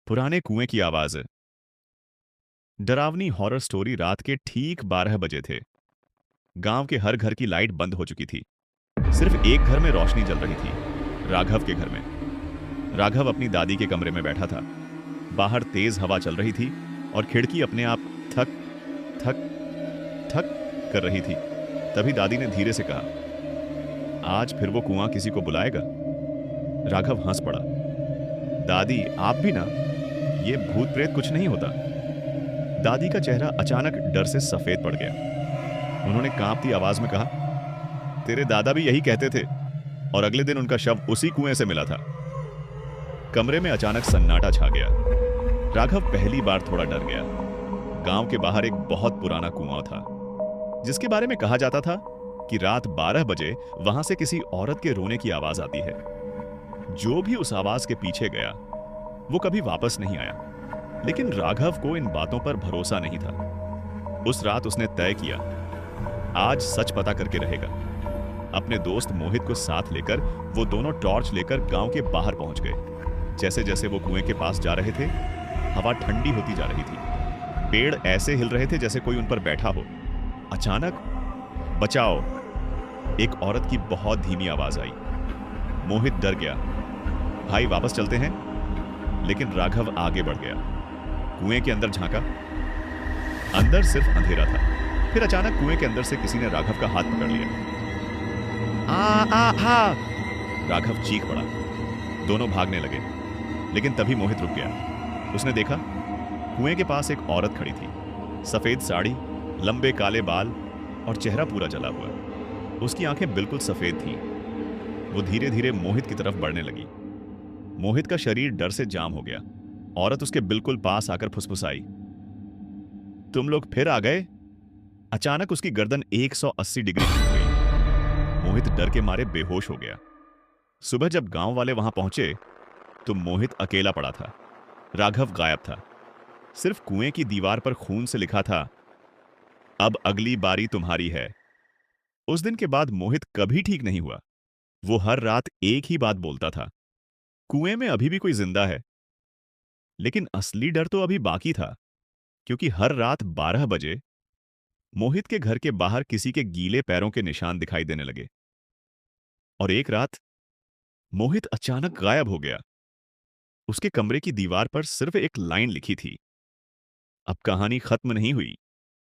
पुराने कुएं की आवाज। डरावनी हॉरर स्टोरी रात के ठीक 12 बजे थे। गांव के हर घर की लाइट बंद हो चुकी थी। सिर्फ एक घर में रोशनी जल रही थी, राघव के घर में। राघव अपनी दादी के कमरे में बैठा था। बाहर तेज हवा चल रही थी और खिड़की अपने आप थक थक थक कर रही थी। तभी दादी ने धीरे से कहा, आज फिर वो कुआं किसी को बुलाएगा। राघव हंस पड़ा। दादी, आप भी ना। ये भूत प्रेत कुछ नहीं होता। दादी का चेहरा अचानक डर से सफेद पड़ गया। उन्होंने कांपती आवाज में कहा, तेरे दादा भी यही कहते थे, और अगले दिन उनका शव उसी कुएं से मिला था। कमरे में अचानक सन्नाटा छा गया। राघव पहली बार थोड़ा डर गया। गांव के बाहर एक बहुत पुराना कुआं था, जिसके बारे में कहा जाता था कि रात 12 बजे वहां से किसी औरत के रोने की आवाज आती है। जो भी उस आवाज के पीछे गया, वो कभी वापस नहीं आया। लेकिन राघव को इन बातों पर भरोसा नहीं था। उस रात उसने तय किया, आज सच पता करके रहेगा। अपने दोस्त मोहित को साथ लेकर वो दोनों टॉर्च लेकर गांव के बाहर पहुंच गए। जैसे जैसे वो कुएं के पास जा रहे थे, हवा ठंडी होती जा रही थी। पेड़ ऐसे हिल रहे थे जैसे कोई उन पर बैठा हो। अचानक, बचाओ! एक औरत की बहुत धीमी आवाज आई। मोहित डर गया। भाई, वापस चलते हैं। लेकिन राघव आगे बढ़ गया। कुएं के अंदर झांका। अंदर सिर्फ अंधेरा था। फिर अचानक कुएं के अंदर से किसी ने राघव का हाथ पकड़ लिया। आ आ आ! राघव चीख पड़ा। दोनों भागने लगे, लेकिन तभी मोहित रुक गया। उसने देखा, कुएं के पास एक औरत खड़ी थी। सफेद साड़ी, लंबे काले बाल और चेहरा पूरा जला हुआ। उसकी आंखें बिल्कुल सफेद थीं। वो धीरे धीरे मोहित की तरफ बढ़ने लगी। मोहित का शरीर डर से जाम हो गया। औरत उसके बिल्कुल पास आकर फुसफुसाई, तुम लोग फिर आ गए। अचानक उसकी गर्दन 180 डिग्री झुक गई। मोहित डर के मारे बेहोश हो गया। सुबह जब गांव वाले वहां पहुंचे, तो मोहित अकेला पड़ा था। राघव गायब था। सिर्फ कुएं की दीवार पर खून से लिखा था, अब अगली बारी तुम्हारी है। उस दिन के बाद मोहित कभी ठीक नहीं हुआ। वो हर रात एक ही बात बोलता था, कुएं में अभी भी कोई जिंदा है। लेकिन असली डर तो अभी बाकी था, क्योंकि हर रात 12 बजे मोहित के घर के बाहर किसी के गीले पैरों के निशान दिखाई देने लगे। और एक रात मोहित अचानक गायब हो गया। उसके कमरे की दीवार पर सिर्फ एक लाइन लिखी थी, अब कहानी खत्म नहीं हुई।